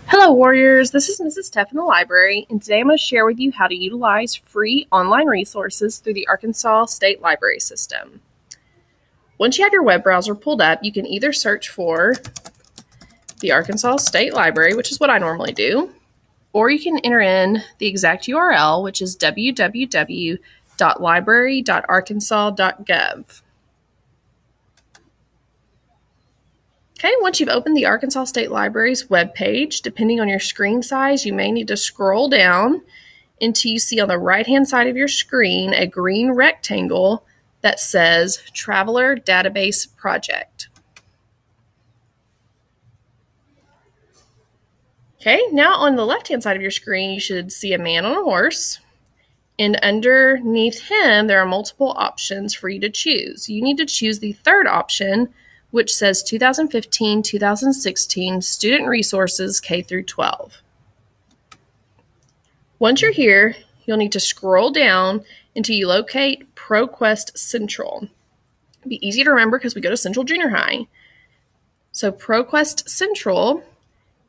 Hello Warriors, this is Mrs. Teff in the library, and today I'm going to share with you how to utilize free online resources through the Arkansas State Library System. Once you have your web browser pulled up, you can either search for the Arkansas State Library, which is what I normally do, or you can enter in the exact URL, which is www.library.arkansas.gov. Okay, once you've opened the Arkansas State Library's webpage, depending on your screen size, you may need to scroll down until you see on the right-hand side of your screen a green rectangle that says Traveler Database Project. Okay, now on the left-hand side of your screen, you should see a man on a horse, and underneath him, there are multiple options for you to choose. You need to choose the third option, which says 2015-2016 Student Resources K through 12. Once you're here, you'll need to scroll down until you locate ProQuest Central. It'll be easy to remember because we go to Central Junior High. So ProQuest Central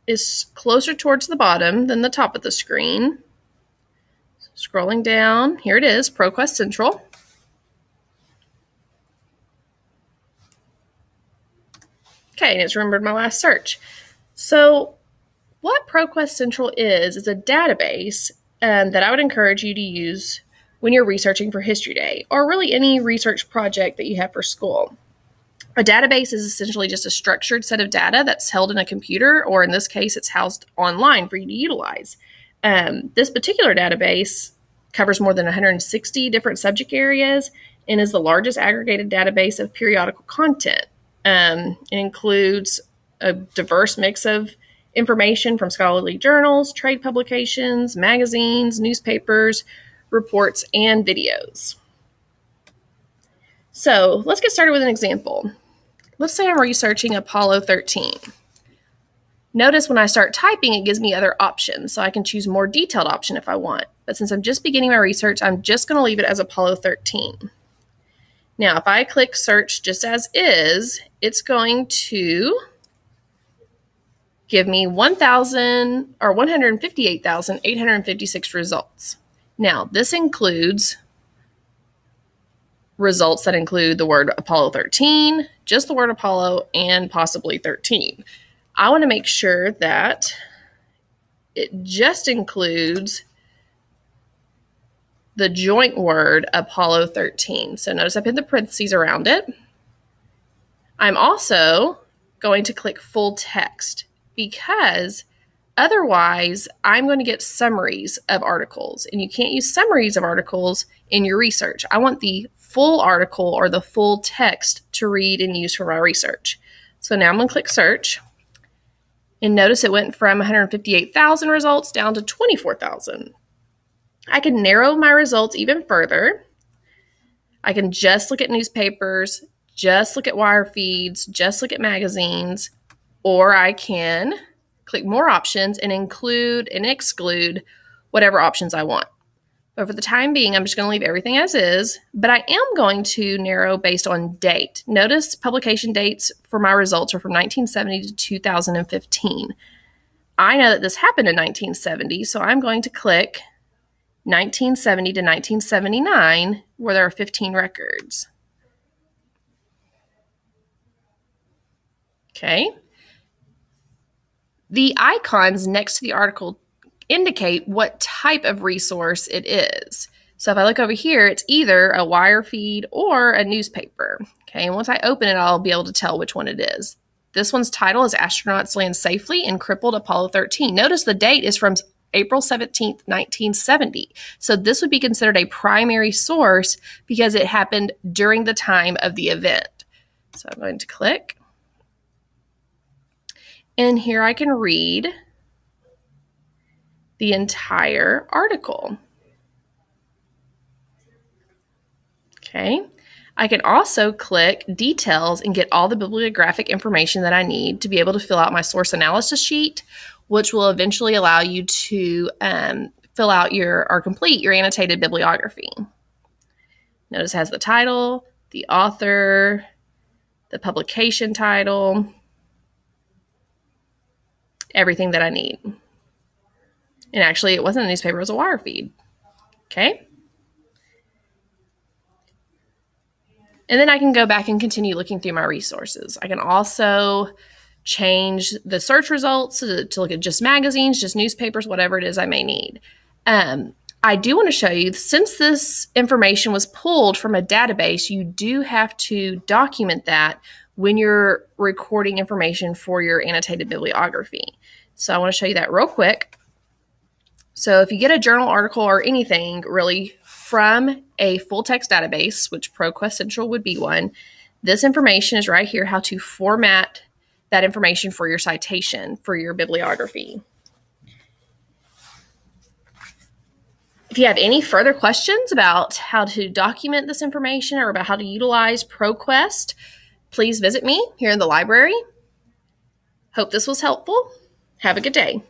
is closer towards the bottom than the top of the screen. Scrolling down, here it is, ProQuest Central. Okay, and it's remembered my last search. So what ProQuest Central is a database that I would encourage you to use when you're researching for History Day, or really any research project that you have for school. A database is essentially just a structured set of data that's held in a computer, or in this case, it's housed online for you to utilize. This particular database covers more than 160 different subject areas and is the largest aggregated database of periodical content. It includes a diverse mix of information from scholarly journals, trade publications, magazines, newspapers, reports, and videos. So let's get started with an example. Let's say I'm researching Apollo 13. Notice when I start typing, it gives me other options, so I can choose a more detailed option if I want. But since I'm just beginning my research, I'm just going to leave it as Apollo 13. Now, if I click search just as is, it's going to give me 158,856 results. Now, this includes results that include the word Apollo 13, just the word Apollo, and possibly 13. I want to make sure that it just includes the joint word Apollo 13. So notice I put the parentheses around it. I'm also going to click full text because otherwise I'm going to get summaries of articles, and you can't use summaries of articles in your research. I want the full article or the full text to read and use for my research. So now I'm going to click search, and notice it went from 158,000 results down to 24,000. I can narrow my results even further. I can just look at newspapers, just look at wire feeds, just look at magazines, or I can click more options and include and exclude whatever options I want. But for the time being, I'm just going to leave everything as is, but I am going to narrow based on date. Notice publication dates for my results are from 1970 to 2015. I know that this happened in 1970, so I'm going to click 1970 to 1979, where there are 15 records. Okay. The icons next to the article indicate what type of resource it is. So if I look over here, it's either a wire feed or a newspaper. Okay, and once I open it, I'll be able to tell which one it is. This one's title is Astronauts Land Safely in Crippled Apollo 13. Notice the date is from April 17th, 1970. So this would be considered a primary source because it happened during the time of the event. So I'm going to click. And here I can read the entire article. Okay. I can also click details and get all the bibliographic information that I need to be able to fill out my source analysis sheet, which will eventually allow you to fill out or complete your annotated bibliography. Notice it has the title, the author, the publication title. everything that I need. And actually, it wasn't a newspaper, it was a wire feed. Okay. And then I can go back and continue looking through my resources. I can also change the search results to look at just magazines, just newspapers, whatever it is I may need. I do want to show you, since this information was pulled from a database, you do have to document that when you're recording information for your annotated bibliography. So I want to show you that real quick. So if you get a journal article or anything really from a full text database, which ProQuest Central would be one, this information is right here, how to format that information for your citation, for your bibliography. If you have any further questions about how to document this information or about how to utilize ProQuest, please visit me here in the library. Hope this was helpful. Have a good day.